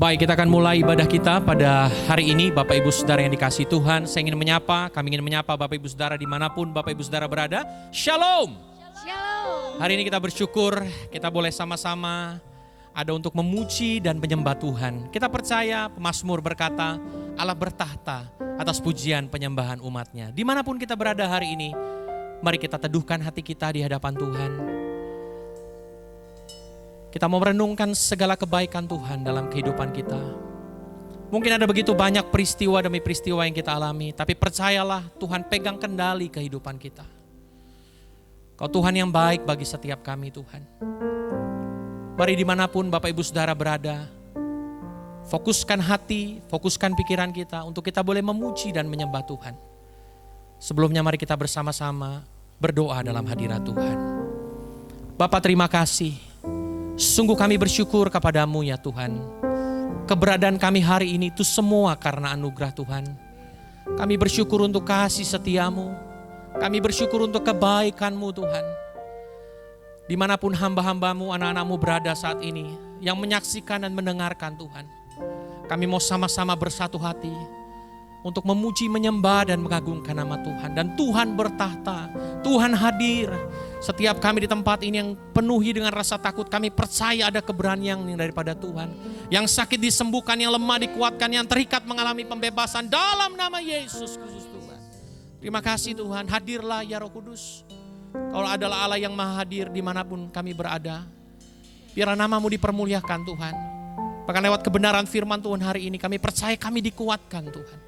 Baik, kita akan mulai ibadah kita pada hari ini. Bapak Ibu Saudara yang dikasihi Tuhan, kami ingin menyapa Bapak Ibu Saudara dimanapun Bapak Ibu Saudara berada. Shalom. Shalom. Hari ini kita bersyukur, kita boleh sama-sama ada untuk memuji dan menyembah Tuhan. Kita percaya pemazmur berkata, Allah bertahta atas pujian penyembahan umatnya. Dimanapun kita berada hari ini, mari kita teduhkan hati kita di hadapan Tuhan. Kita mau merenungkan segala kebaikan Tuhan dalam kehidupan kita. Mungkin ada begitu banyak peristiwa demi peristiwa yang kita alami, tapi percayalah Tuhan pegang kendali kehidupan kita. Kau Tuhan yang baik bagi setiap kami Tuhan. Mari dimanapun Bapak Ibu Saudara berada, fokuskan hati, fokuskan pikiran kita untuk kita boleh memuji dan menyembah Tuhan. Sebelumnya mari kita bersama-sama berdoa dalam hadirat Tuhan. Bapa, terima kasih. Sungguh kami bersyukur kepadamu ya Tuhan. Keberadaan kami hari ini itu semua karena anugerah Tuhan. Kami bersyukur untuk kasih setiamu. Kami bersyukur untuk kebaikan-Mu Tuhan. Dimanapun hamba-hambamu, anak-anakmu berada saat ini, yang menyaksikan dan mendengarkan Tuhan. Kami mau sama-sama bersatu hati untuk memuji, menyembah dan mengagungkan nama Tuhan. Dan Tuhan bertahta, Tuhan hadir. Setiap kami di tempat ini yang penuhi dengan rasa takut, kami percaya ada keberanian daripada Tuhan. Yang sakit disembuhkan, yang lemah dikuatkan, yang terikat mengalami pembebasan dalam nama Yesus Kristus Tuhan. Terima kasih Tuhan, hadirlah ya Roh Kudus. Kau adalah Allah yang maha hadir dimanapun kami berada. Biarlah namamu dipermuliakan Tuhan. Bahkan lewat kebenaran firman Tuhan hari ini, kami percaya kami dikuatkan Tuhan.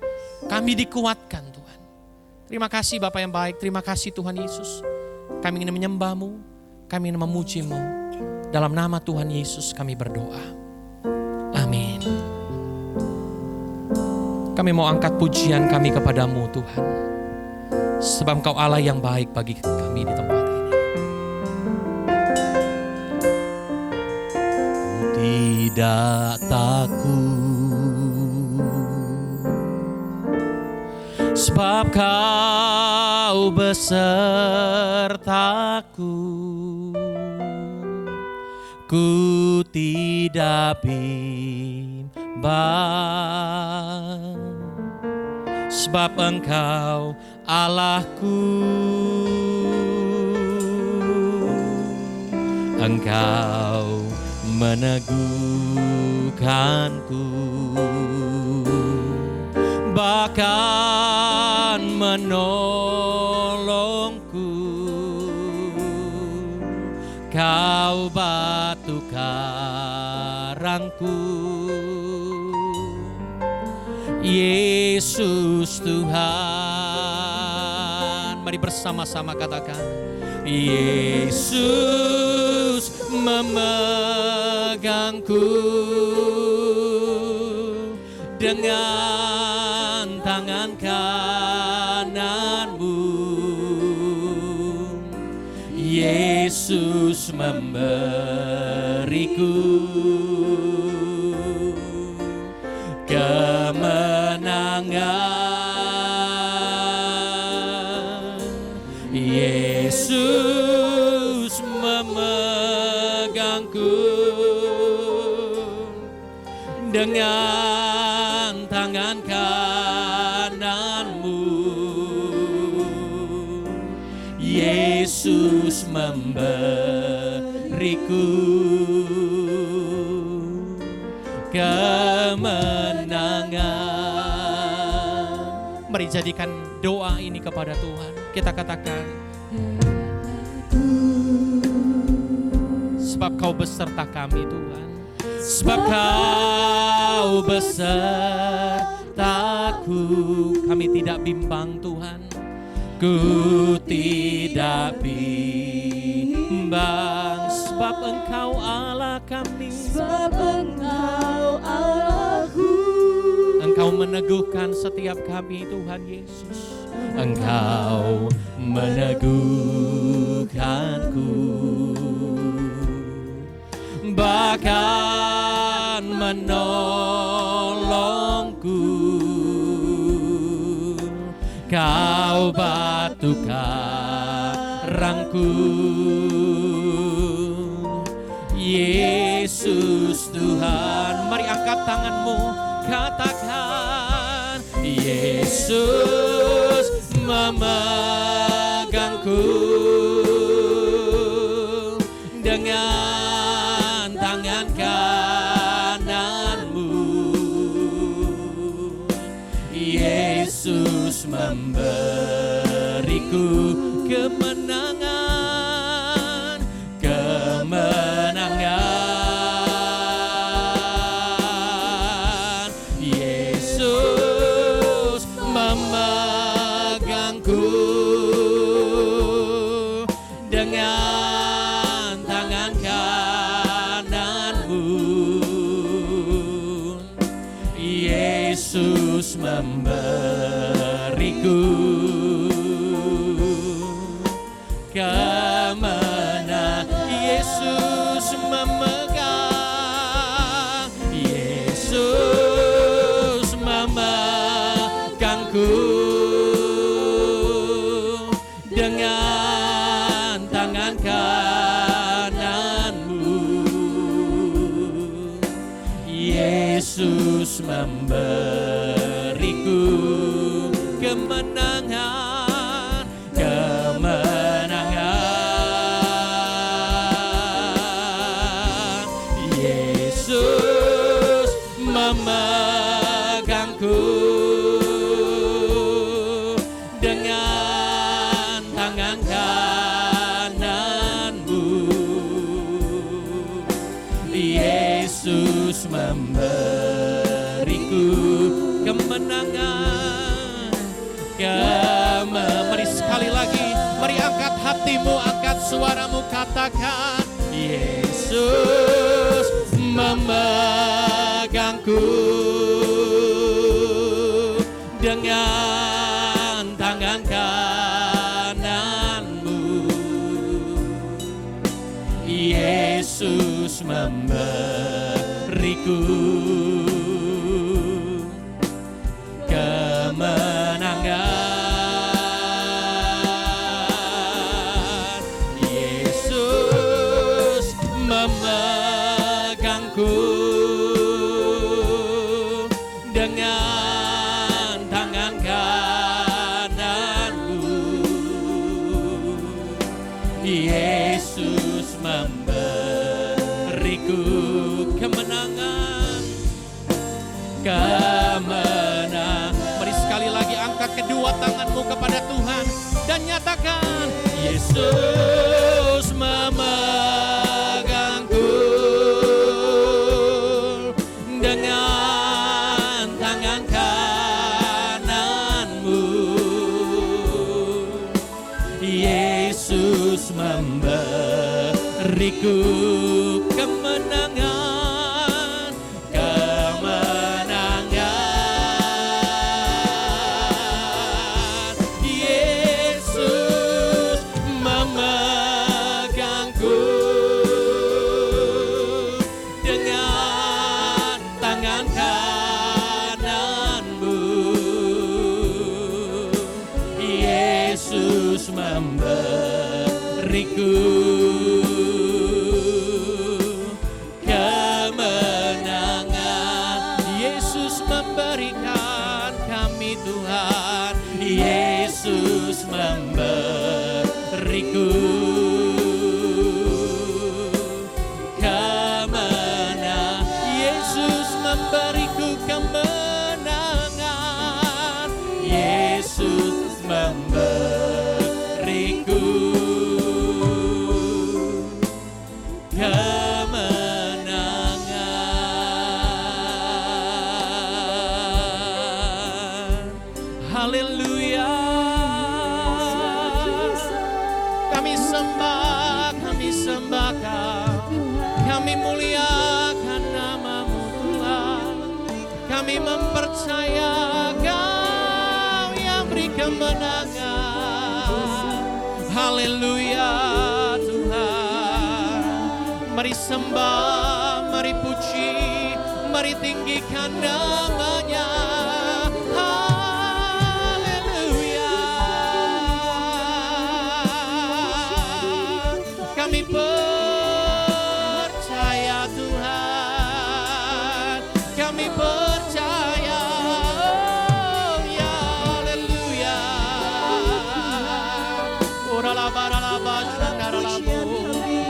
Kami dikuatkan Tuhan. Terima kasih Bapa yang baik, terima kasih Tuhan Yesus. Kami ingin menyembah-Mu, kami ingin memuji-Mu. Dalam nama Tuhan Yesus kami berdoa. Amin. Kami mau angkat pujian kami kepadamu Tuhan. Sebab Engkau Allah yang baik bagi kami di tempat ini. Tidak takut, sebab Kau besertaku. Ku tidak bimbang, sebab Engkau Allahku. Engkau meneguhkanku, bahkan menolongku. Kau batu karangku, Yesus Tuhan. Mari bersama-sama katakan, Yesus memegangku dengan tangan kananmu. Yesus memberiku kemenangan. Yesus memegangku dengan tangan kananmu. Yesus memberiku kemenangan. Mari jadikan doa ini kepada Tuhan. Kita katakan, sebab Kau beserta kami Tuhan. Sebab Kau besertaku. Kami tidak bimbang Tuhan. Ku tidak bimbang, sebab Engkau Allah kami. Sebab Engkau Allahku. Engkau meneguhkan setiap kami Tuhan Yesus. Engkau meneguhkanku, bahkan menolongku. Kau batu karangku, Yesus Tuhan. Mari angkat tanganmu, katakan, Yesus memegangku dengan tangan kananmu. Yesus memberiku kemenangan, kemenangan. Yesus memegangku dengan tangan kananmu. Yesus memberiku kemenangan. Yesus memegang, Yesus memegangku dengan tangan kananmu. Yesus memberiku kemenangan, kemenangan. Yesus memegangku dengan tangan kananmu. Yesus memberiku kemenangan, mari sekali lagi, mari angkat hatimu, angkat suaramu, katakan, Yesus memegangku dengan tangan kananmu. Yesus memberiku kemenangan. Yesus memegangku dengan tangan kananmu. Yesus memberiku kemenangan, kemenangan. Mari sekali lagi angkat kedua tanganmu kepada Tuhan dan nyatakan, Yesus memegangku dengan tangan kananmu. Yesus memberiku kemenangan, kemenangan. Yesus memegangku dengan tangan kananmu. Yesus memberiku kemenangan. Yesus memberikan kami Tuhan. Yesus memberiku kemenangan. Yesus memberiku kemenangan. Yesus memberiku kemenangan. Haleluya. Kami sembah Kau. Kami muliakan nama-Mu Tuhan. Kami mempercaya Kau yang beri kemenangan. Haleluya Tuhan. Mari sembah, mari puji, mari tinggikan nama-Nya. Haleluya. Kami percaya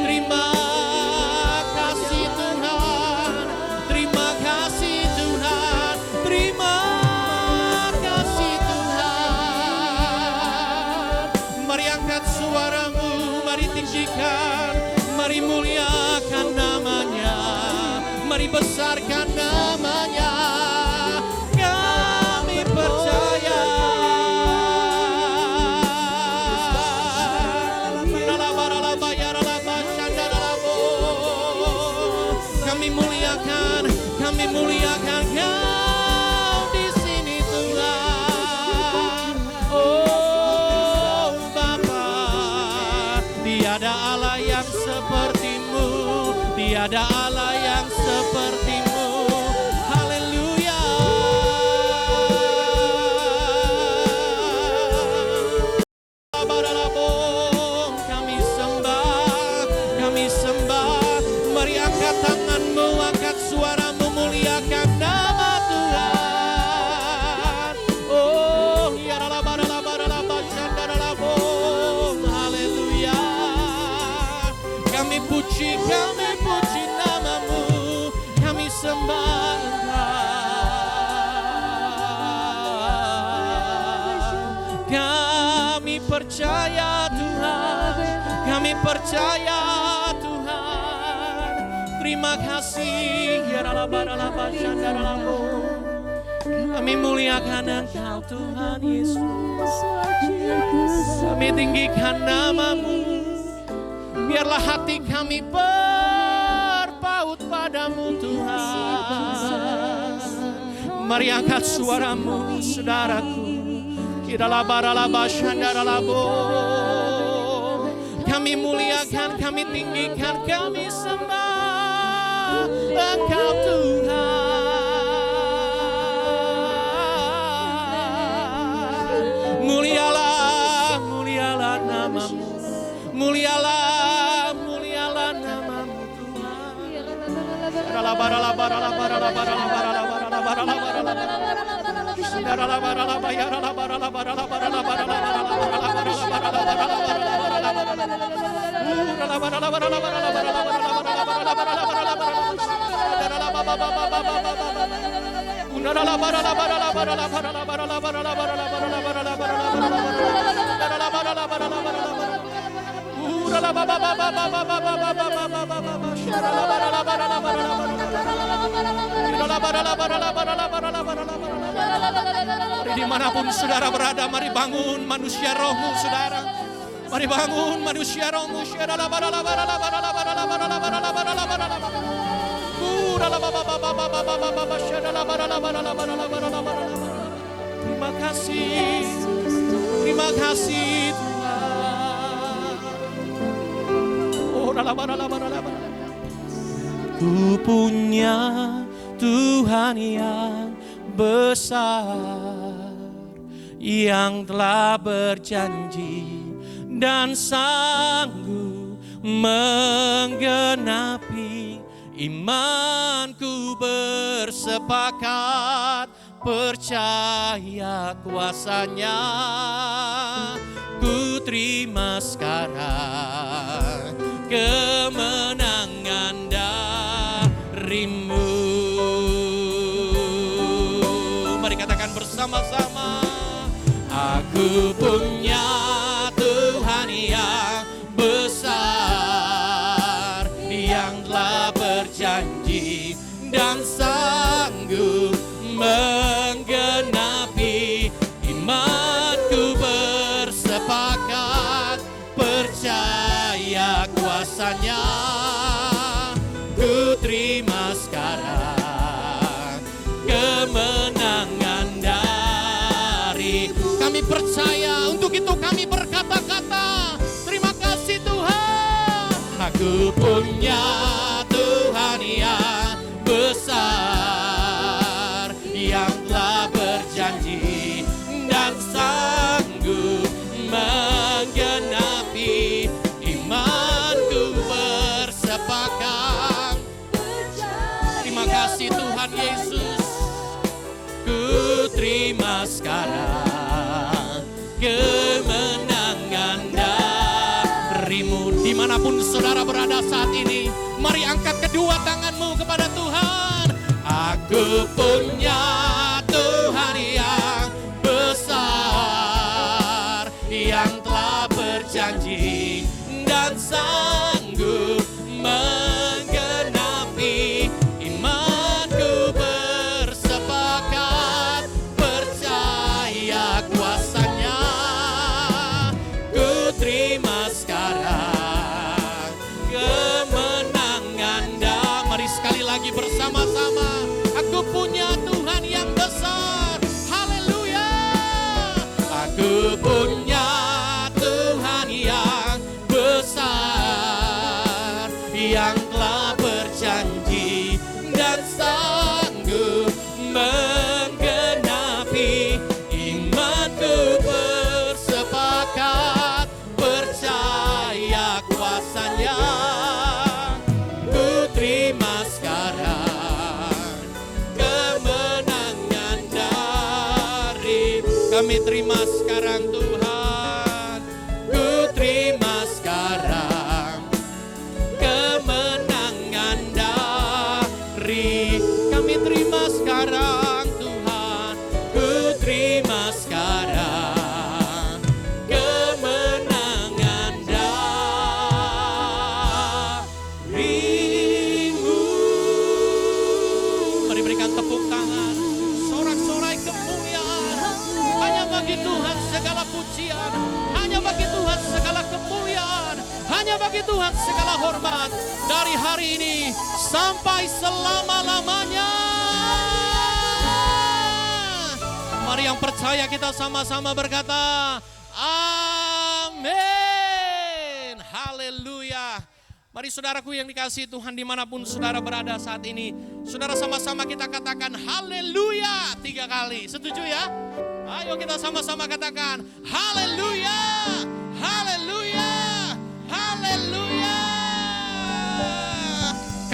Terima kasih Tuhan, terima kasih Tuhan, terima kasih Tuhan. Mari angkat suaramu, mari tinggikan, mari muliakan namanya, mari besarkan namanya. Kami percaya. Kami muliakan Kau di sini Tuhan. Oh Bapa, tiada Allah yang seperti-Mu, tiada Allah yang seperti-Mu. Haleluya. Kami sembah, kami sembah. Mari angkat tanganmu, angkat suaramu, muliakan nama Tuhan. Oh, ya haleluya. Kami puji namamu, kami sembah Engkau. Kami percaya Tuhan, kami percaya Tuhan. Terima kasih, kami muliakan Engkau Tuhan Yesus. Kami tinggikan namamu. Biarlah hati kami berpaut padamu Tuhan. Mari angkat suaramu saudaraku. Kami muliakan, kami tinggikan, kami sembah Engkau Tuhan. Mulialah, mulialah namamu. Mulialah, mulialah namamu Tuhan. Dimanapun saudara berada, mari bangun manusia rohmu saudara. Mari bangun manusia rohmu. Terima kasih, terima kasih Tuhan. Ku punya Tuhan yang besar, yang telah berjanji dan sanggup menggenapi. Imanku bersepakat, percaya kuasanya. Ku terima sekarang kemenangan darimu. Mari katakan bersama-sama. Aku punya Tuhan yang besar, yang telah berjanji dan sanggup menggenapi. Imanku bersepakat, percaya kuasanya. Ku terima sekarang kemenangan dari. Kami percaya, untuk itu kami berkata-kata, terima kasih Tuhan. Aku punya Tuhan yang besar, yang telah berjanji dan sanggup menggenapi. Imanku bersepakat. Terima kasih Tuhan Yesus. Ku terima sekarang kemenangan dimanapun saudara berada saat ini, mari angkat kedua tanganmu kepada Tuhan. Aku punya Tuhan yang besar, yang telah berjanji dan sanggup menggenapi. Imanku bersepakat percaya kuasanya. Ku terima sekarang kemenangan. Mari sekali lagi bersama-sama. Aku punya Tuhan yang besar. Haleluya. Aku punya Tuhan yang besar, yang telah berjanji dan sanggup menggenapi. Imanku bersepakat percaya kuasanya. Ku terima sekarang kemenangan dari. Kami terima sekarang Tuhan. Ku terima sekarang kemenangan dari. Kami terima sekarang Tuhan. Ku terima sekarang kemenangan darimu. Mari berikan tepuk tangan, sorak-sorai kemuliaan. Hanya bagi Tuhan segala pujian, hanya bagi Tuhan segala kemuliaan, hanya bagi Tuhan segala hormat dari hari ini sampai selama-lamanya. Mari yang percaya kita sama-sama berkata amin. Haleluya. Mari saudaraku yang dikasihi Tuhan dimanapun saudara berada saat ini, saudara sama-sama kita katakan haleluya 3 kali. Setuju ya? Ayo kita sama-sama katakan haleluya, haleluya, haleluya.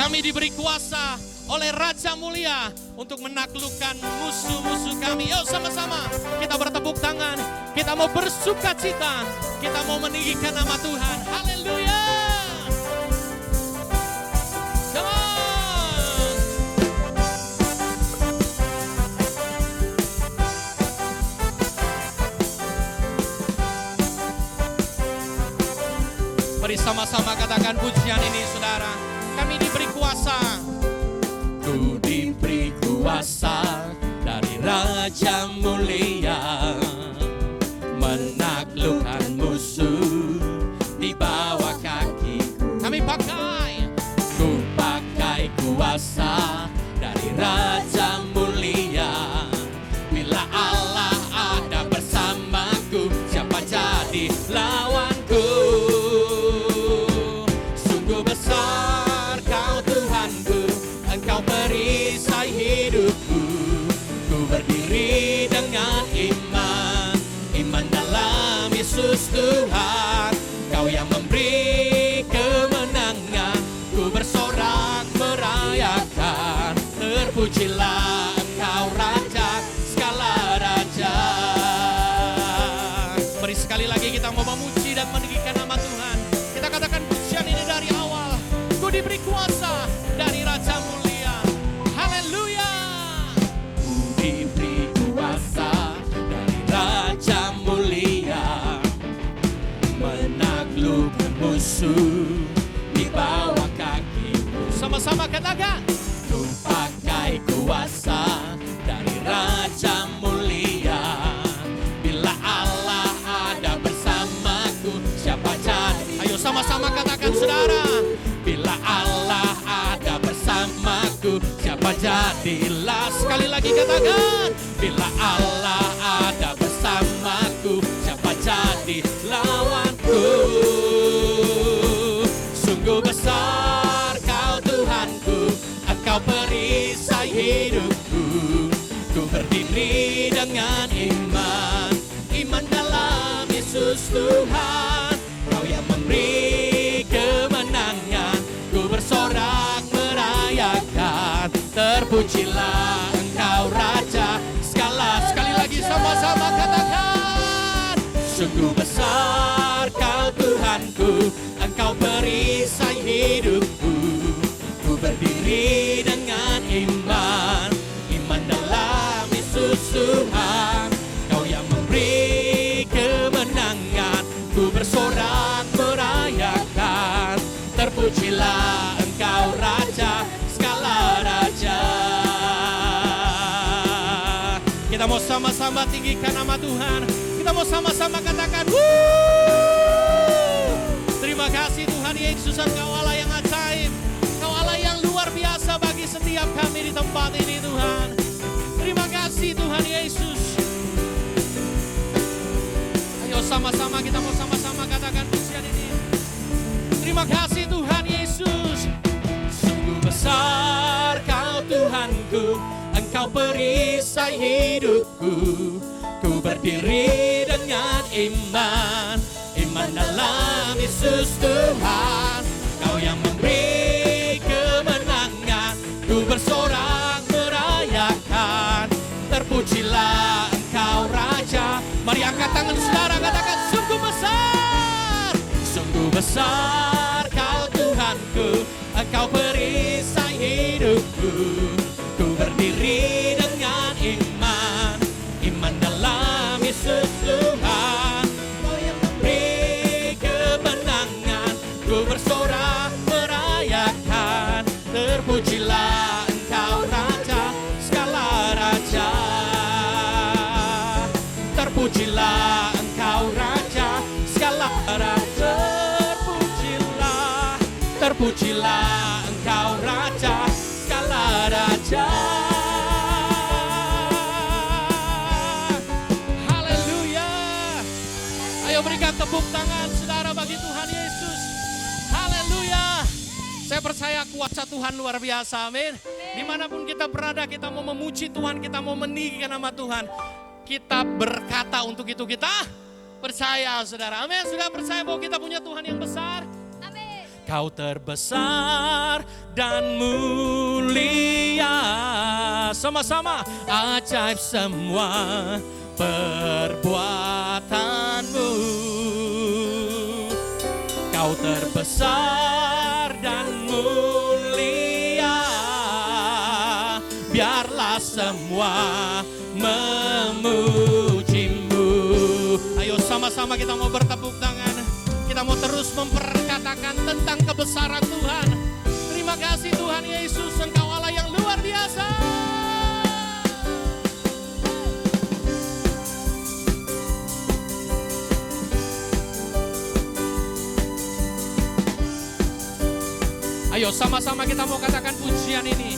Kami diberi kuasa oleh Raja Mulia untuk menaklukkan musuh-musuh kami. Yuk sama-sama kita bertepuk tangan. Kita mau bersuka cita. Kita mau meninggikan nama Tuhan. Haleluya. Come on. Mari sama-sama katakan pujian ini saudara. Kami diberi kuasa. Ku diberi kuasa dari Raja Mulia, menaklukkan musuh di bawah kakiku. Kami ku pakai kuasa dari Raja Mulia. Bila Allah ada bersamaku, siapa jadi lawanku? Sungguh besar kau Tuhanku, Engkau perisai hidupku. Ku berdiri dengan iman, iman dalam Yesus Tuhan. Kau yang memberi kemenangan, ku bersorak merayakan. Terpujilah Engkau Raja segala raja. Mari sekali lagi kita mau memuji dan meninggikan nama Tuhan. Kita katakan pujian ini dari awal. Ku diberi kuasa dari Raja Mulia. Haleluya. Ku diberi kuasa dari Raja Mulia, menaklukkan musuh di bawah kakiku. Sama-sama katakan. Ku pakai kuasa dari Raja Mulia. Bila Allah ada bersamaku, siapa jadi? Ayo sama-sama katakan saudara. Bila Allah ada bersamaku, siapa jadilah? Sekali lagi katakan. Bila Allah ada bersamaku, siapa jadi lawanku? Sungguh besar kau Tuhanku, Engkau perisai hidupku. Ku berdiri dengan iman, iman dalam Yesus Tuhan. Kau yang memberi kemenangan, ku bersorak merayakan. Terpujilah Engkau Raja segala. Sekali lagi sama-sama katakan. Sungguh besar kau Tuhanku, Engkau beri berdiri dengan iman, iman dalam Yesus Tuhan. Kau yang memberi kemenangan, ku bersorak merayakan. Terpujilah Engkau Raja, segala raja. Kita mau sama-sama tinggikan nama Tuhan. Kita mau sama-sama katakan, terima kasih Tuhan Yesus, Engkau Allah yang ajaib, Engkau Allah yang luar biasa bagi setiap kami di tempat ini Tuhan. Terima kasih Tuhan Yesus. Ayo sama-sama, kita mau sama-sama katakan pujian ini. Terima kasih Tuhan Yesus. Sungguh besar Kau Tuhanku, Engkau perisai hidupku. Ku berdiri dengan iman, iman dalam Yesus Tuhan. Kau yang memberi kemenangan, ku bersorak merayakan. Terpujilah Engkau Raja. Mari angkat tangan saudara, katakan sungguh besar. Sungguh besar Kau Tuhanku, Engkau perisai hidupku. Ku berdiri dengan iman, iman dalam Yesus Tuhan. Kau yang memberi kemenangan, ku bersorak merayakan. Terpujilah Engkau Raja, segala raja. Terpujilah Engkau Raja, segala raja. Terpujilah Engkau Raja, segala raja. Haleluya. Ayo berikan tepuk tangan saudara bagi Tuhan Yesus. Haleluya. Saya percaya kuasa Tuhan luar biasa, amin. Dimanapun kita berada, kita mau memuji Tuhan, kita mau meninggikan nama Tuhan. Kita berkata untuk itu kita percaya saudara, amin. Sudah percaya bahwa kita punya Tuhan yang besar? Kau terbesar dan mulia, sama-sama, ajaib semua perbuatanmu. Kau terbesar dan mulia, biarlah semua memujimu. Ayo sama-sama kita mau bertepuk tangan. Kita mau terus memperkatakan tentang kebesaran Tuhan. Terima kasih Tuhan Yesus, Engkau Allah yang luar biasa. Ayo sama-sama kita mau katakan pujian ini.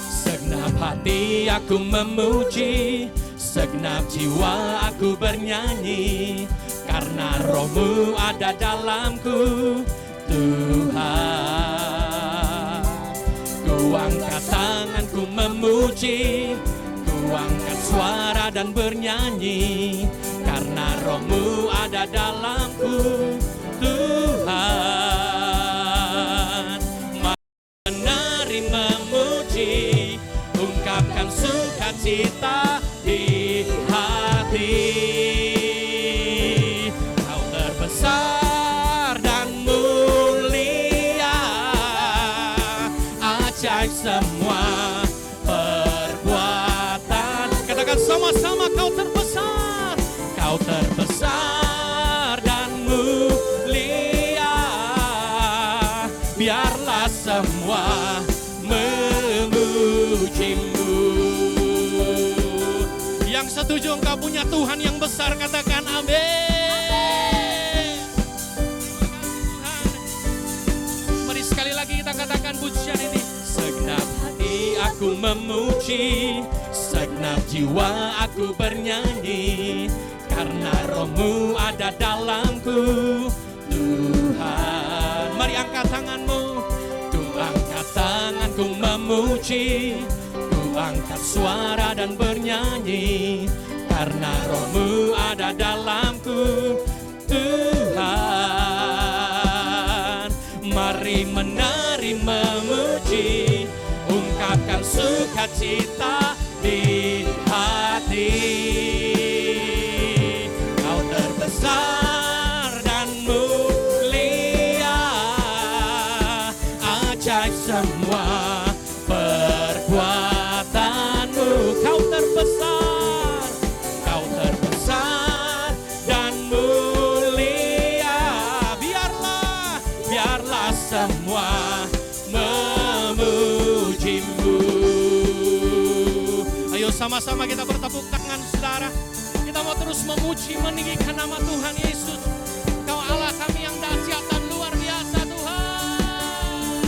Segenap hati aku memuji, segenap jiwa aku bernyanyi, karena Roh-Mu ada dalamku, Tuhan. Ku angkat tanganku memuji, ku angkat suara dan bernyanyi, karena Roh-Mu ada dalamku, Tuhan. Menari memuji, ungkapkan sukacita di hati. Semua perbuatan, katakan sama-sama, Kau terbesar, Kau terbesar dan mulia, biarlah semua memujimu. Yang setuju Engkau punya Tuhan yang besar, katakan amin. Terima kasih Tuhan. Mari sekali lagi kita katakan pujian ini. Segenap hati aku memuji, segenap jiwa aku bernyanyi, karena Roh-Mu ada dalamku, Tuhan. Mari angkat tanganmu. Ku angkat tanganku memuji, ku angkat suara dan bernyanyi, karena Roh-Mu ada dalamku, Tuhan. Mari menari memuji, ungkapkan sukacita di hati. Kau terbesar dan mulia, ajaib semua sama-sama kita bertepuk tangan saudara. Kita mau terus memuji, meninggikan nama Tuhan Yesus. Kau Allah kami yang dahsyat dan luar biasa Tuhan.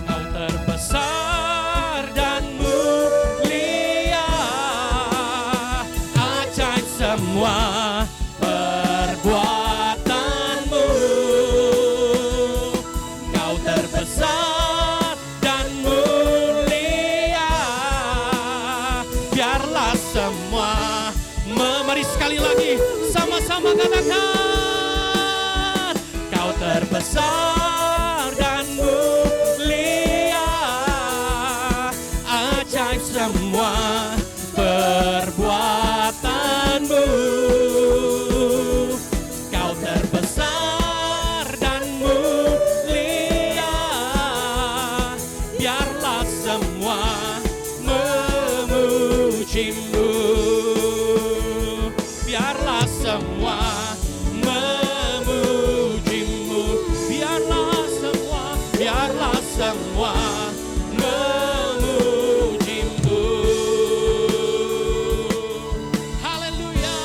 Kau terbesar dan mulia, ajaib semua perbuatanmu. Kau terbesar dan mulia, biarlah semua mari sekali lagi sama-sama katakan. Kau terbesar dan mulia, ajaib semua perbuatanmu. Kau terbesar dan mulia, biarlah semua memujimu. Biarlah semua memujimu. Biarlah semua memujimu. Haleluya.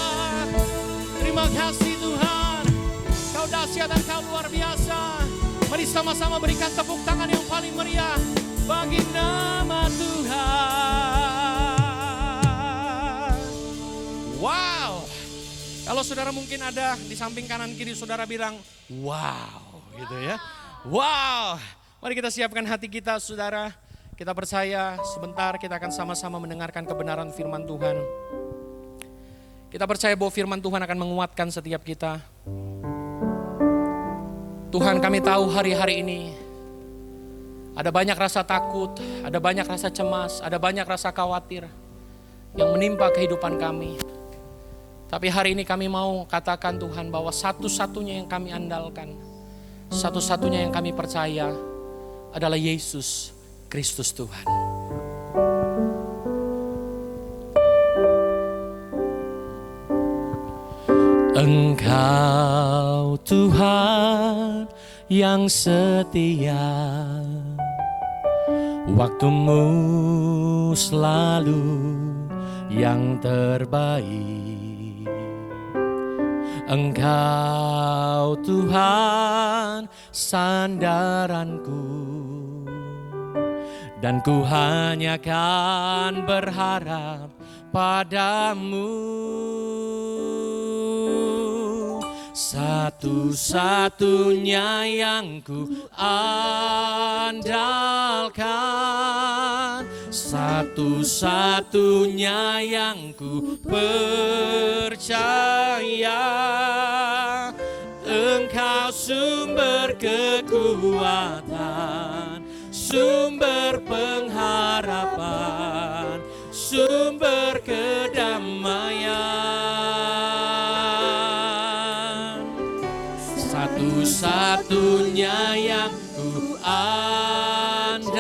Terima kasih Tuhan. Kau dahsyat dan kau luar biasa. Mari sama-sama berikan tepuk tangan yang paling meriah bagi nama Tuhan. Wow. Kalau saudara mungkin ada di samping kanan kiri saudara bilang, wow gitu ya. Wow. Mari kita siapkan hati kita saudara. Kita percaya sebentar kita akan sama-sama mendengarkan kebenaran firman Tuhan. Kita percaya bahwa firman Tuhan akan menguatkan setiap kita. Tuhan, kami tahu hari-hari ini ada banyak rasa takut, ada banyak rasa cemas, ada banyak rasa khawatir yang menimpa kehidupan kami. Tapi hari ini kami mau katakan Tuhan bahwa satu-satunya yang kami andalkan, satu-satunya yang kami percaya adalah Yesus Kristus Tuhan. Engkau Tuhan yang setia, waktumu selalu yang terbaik. Engkau Tuhan sandaranku, dan ku hanya kan berharap padamu. Satu-satunya yang ku andalkan, satu-satunya yang ku percaya. Engkau sumber kekuatan, sumber pengharapan, sumber kedamaian. Satu-satunya yang ku andalkan,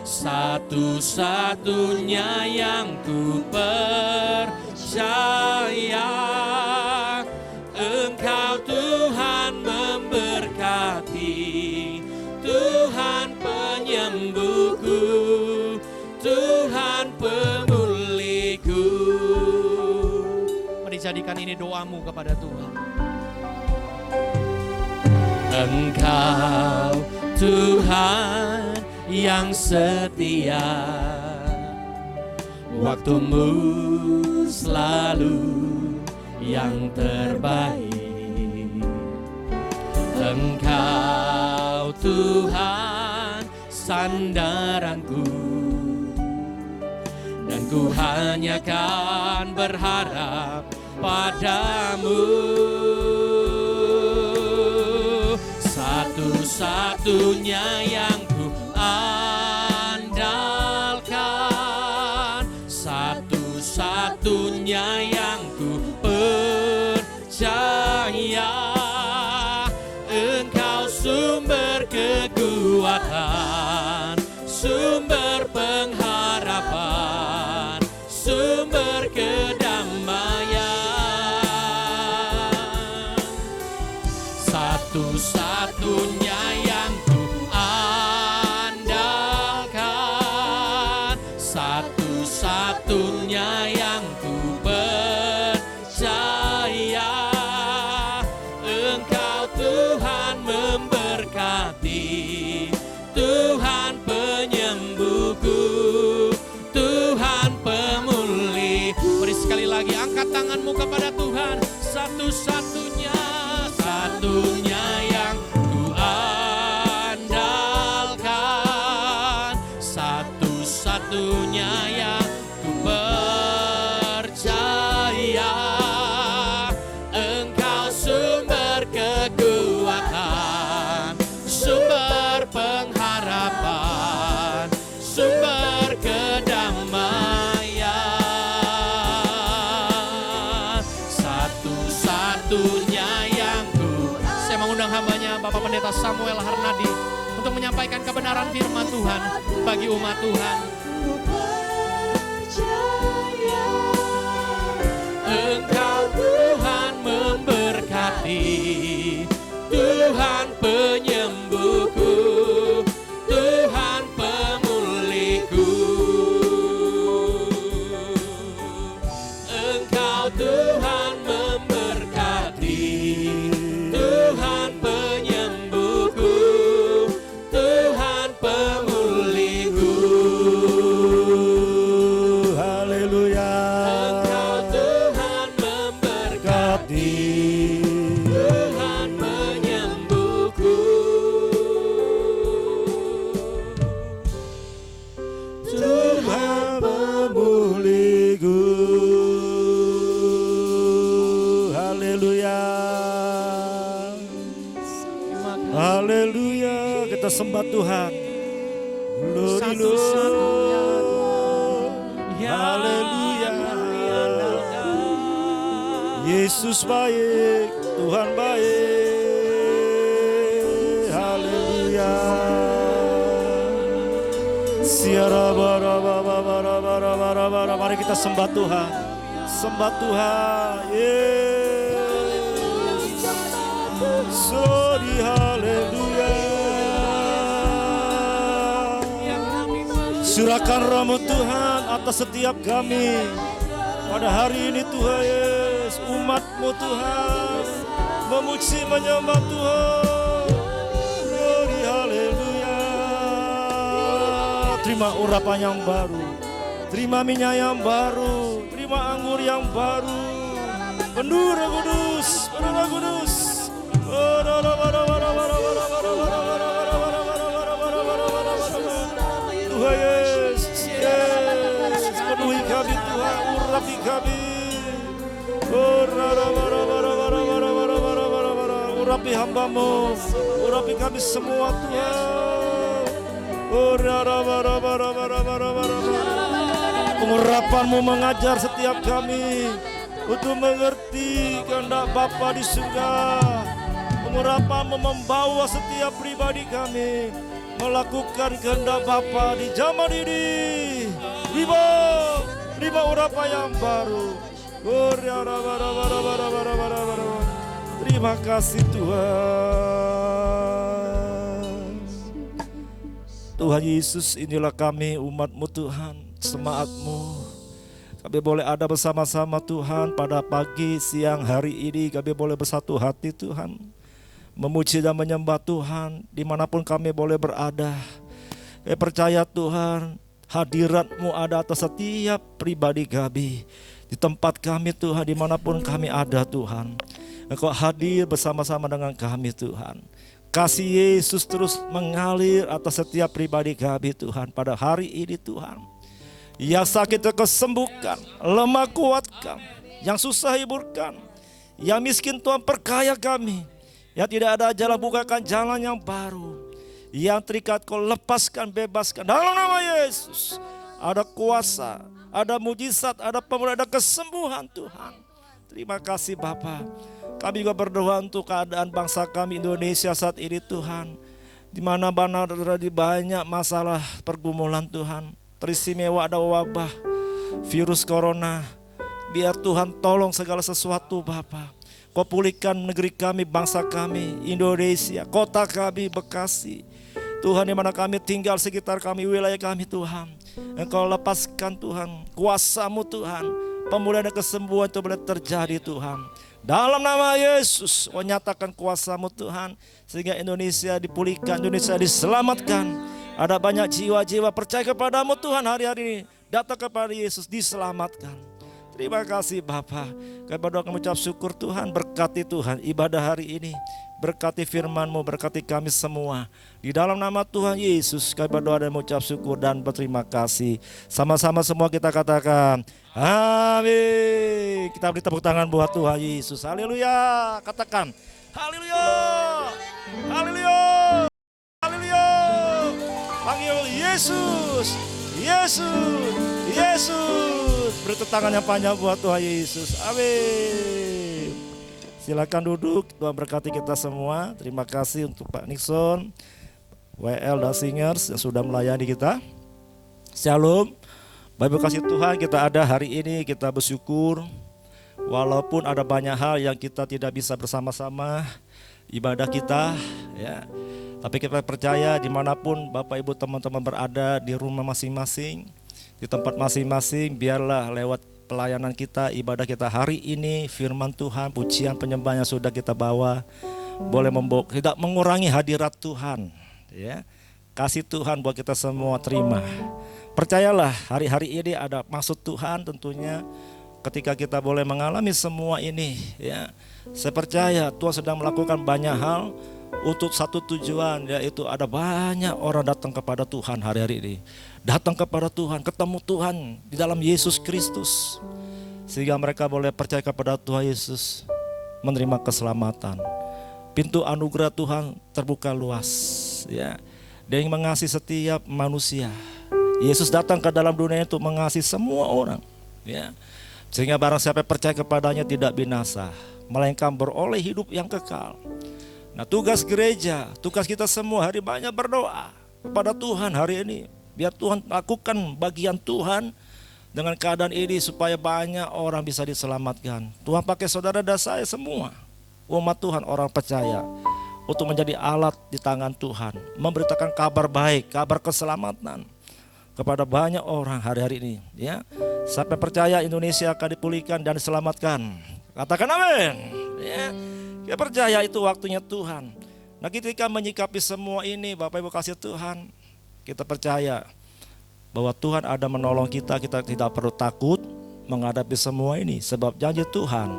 satu-satunya yang ku percaya. Engkau Tuhan memberkati, Tuhan penyembuhku, Tuhan pemulihku. Mari jadikan ini doamu kepada Tuhan. Engkau Tuhan yang setia, waktumu selalu yang terbaik. Engkau Tuhan sandaranku, dan ku hanya kan berharap padamu. Satu-satunya yang ku andalkan, satu-satunya yang ku percaya. Engkau sumber kekuatan, sumber pengharapan, sumber kedamaian. Satu-satunya satu-satunya yang ku percaya. Engkau Tuhan memberkati, Tuhan penyembuhku, Tuhan pemulih. Mari sekali lagi angkat tanganmu kepada Tuhan. Satu-satunya, satunya yang ku andalkan, satu-satunya yang ku percaya. Engkau sumber kekuatan, sumber pengharapan, sumber kedamaian. Satu-satunya yang ku. Saya mengundang hambanya Bapak Pendeta Samuel Harnadi untuk menyampaikan kebenaran firman Tuhan bagi umat Tuhan. Engkau Tuhan memberkati, Tuhan penyembuhku, Tuhan pemulihku. Engkau Tuhan memberkati, Tuhan penyembuhku, Tuhan pemulihku. Haleluya. Engkau Tuhan memberkati, Tuhan penyembuhku, Tuhan pemulihku. Haleluya. Haleluya. Kita sembah Tuhan. Glory Satu-satunya Lord. yang Haleluya. diandalkan. Yesus baik, Tuhan baik. Haleluya. Siara bara bara bara bara bara bara. Mari kita sembah Tuhan. Sembah Tuhan. Yes. Sorry, haleluya. Surahkan rahmat Tuhan atas setiap kami pada hari ini Tuhan Yesus. Umat-Mu Tuhan memuji menyembah Tuhan. Glory haleluya. Terima urapan yang baru, terima minyak yang baru, terima anggur yang baru. Penuh Roh Kudus, penuh Roh Kudus. Tuhan Yesus, Yesus, penuhi kami Tuhan, urapi kami. Urapi hamba-Mu, urapi kami semua Tuhan. Pengurapan-Mu mengajar setiap kami untuk mengerti kehendak Bapa di surga. Pengurapan-Mu membawa setiap pribadi kami melakukan kehendak Bapa di zaman ini. Terima urapan yang baru. Terima kasih Tuhan. Tuhan Yesus, inilah kami umat-Mu Tuhan, semangat-Mu. Kami boleh ada bersama-sama Tuhan pada pagi, siang, hari ini. Kami boleh bersatu hati Tuhan, memuji dan menyembah Tuhan dimanapun kami boleh berada. Kami percaya Tuhan, hadirat-Mu ada atas setiap pribadi kami. Di tempat kami Tuhan, dimanapun kami ada Tuhan, Engkau hadir bersama-sama dengan kami Tuhan. Kasih Yesus terus mengalir atas setiap pribadi kami Tuhan pada hari ini Tuhan. Yang sakit Engkau sembuhkan, lemah kuatkan, yang susah hiburkan, yang miskin Tuhan perkaya kami, yang tidak ada jalan bukakan jalan yang baru, yang terikat Kau lepaskan, bebaskan dalam nama Yesus. Ada kuasa, ada mujizat, ada pemulihan, ada kesembuhan Tuhan. Terima kasih Bapa. Kami juga berdoa untuk keadaan bangsa kami Indonesia saat ini Tuhan, di mana-mana terjadi banyak masalah pergumulan Tuhan. Teristimewa ada wabah virus corona. Biar Tuhan tolong segala sesuatu Bapa. Kau pulihkan negeri kami, bangsa kami Indonesia, kota kami Bekasi Tuhan, di mana kami tinggal, sekitar kami, wilayah kami Tuhan. Engkau lepaskan Tuhan kuasa-Mu Tuhan. Pemulihan dan kesembuhan itu boleh terjadi Tuhan. Dalam nama Yesus, nyatakan kuasa-Mu Tuhan. Sehingga Indonesia dipulihkan, Indonesia diselamatkan. Ada banyak jiwa-jiwa percaya kepada-Mu Tuhan hari-hari ini. Datang kepada Yesus diselamatkan. Terima kasih Bapa. Kami berdoa mengucap syukur Tuhan. Berkati Tuhan ibadah hari ini. Berkati firman-Mu, berkati kami semua. Di dalam nama Tuhan Yesus kami berdoa dan mengucap syukur dan berterima kasih. Sama-sama semua kita katakan amin. Kita beri tepuk tangan buat Tuhan Yesus. Haleluya. Katakan haleluya. Haleluya. Haleluya. Panggil Yesus. Yesus. Yesus. Beri tepuk tangan yang panjang buat Tuhan Yesus. Amin. Silakan duduk, Tuhan berkati kita semua. Terima kasih untuk Pak Nixon, WL dan Singers yang sudah melayani kita. Shalom. Bapak kasih Tuhan, kita ada hari ini, kita bersyukur. Walaupun ada banyak hal yang kita tidak bisa bersama-sama ibadah kita, ya. Tapi kita percaya dimanapun Bapak Ibu teman-teman berada di rumah masing-masing, di tempat masing-masing, biarlah lewat pelayanan kita, ibadah kita hari ini, firman Tuhan, pujian penyembahan yang sudah kita bawa boleh membawa, tidak mengurangi hadirat Tuhan, ya. Kasih Tuhan buat kita semua terima. Percayalah hari-hari ini ada maksud Tuhan tentunya. Ketika kita boleh mengalami semua ini, ya, saya percaya Tuhan sedang melakukan banyak hal untuk satu tujuan, yaitu ada banyak orang datang kepada Tuhan hari-hari ini. Datang kepada Tuhan, ketemu Tuhan di dalam Yesus Kristus. Sehingga mereka boleh percaya kepada Tuhan Yesus, menerima keselamatan. Pintu anugerah Tuhan terbuka luas, ya. Dia yang mengasihi setiap manusia. Yesus datang ke dalam dunia untuk mengasihi semua orang, ya. Sehingga barang siapa percaya kepadanya tidak binasa, melainkan beroleh hidup yang kekal. Nah, tugas gereja, tugas kita semua hari banyak berdoa kepada Tuhan hari ini. Biar Tuhan lakukan bagian Tuhan dengan keadaan ini supaya banyak orang bisa diselamatkan. Tuhan pakai saudara dan saya semua, umat Tuhan, orang percaya, untuk menjadi alat di tangan Tuhan, memberitakan kabar baik, kabar keselamatan kepada banyak orang hari-hari ini, ya. Sampai percaya Indonesia akan dipulihkan dan diselamatkan. Katakan amin, ya. Kita percaya itu waktunya Tuhan. Nah, ketika menyikapi semua ini, Bapak Ibu kasih Tuhan, kita percaya bahwa Tuhan ada menolong kita. Kita tidak perlu takut menghadapi semua ini, sebab janji Tuhan,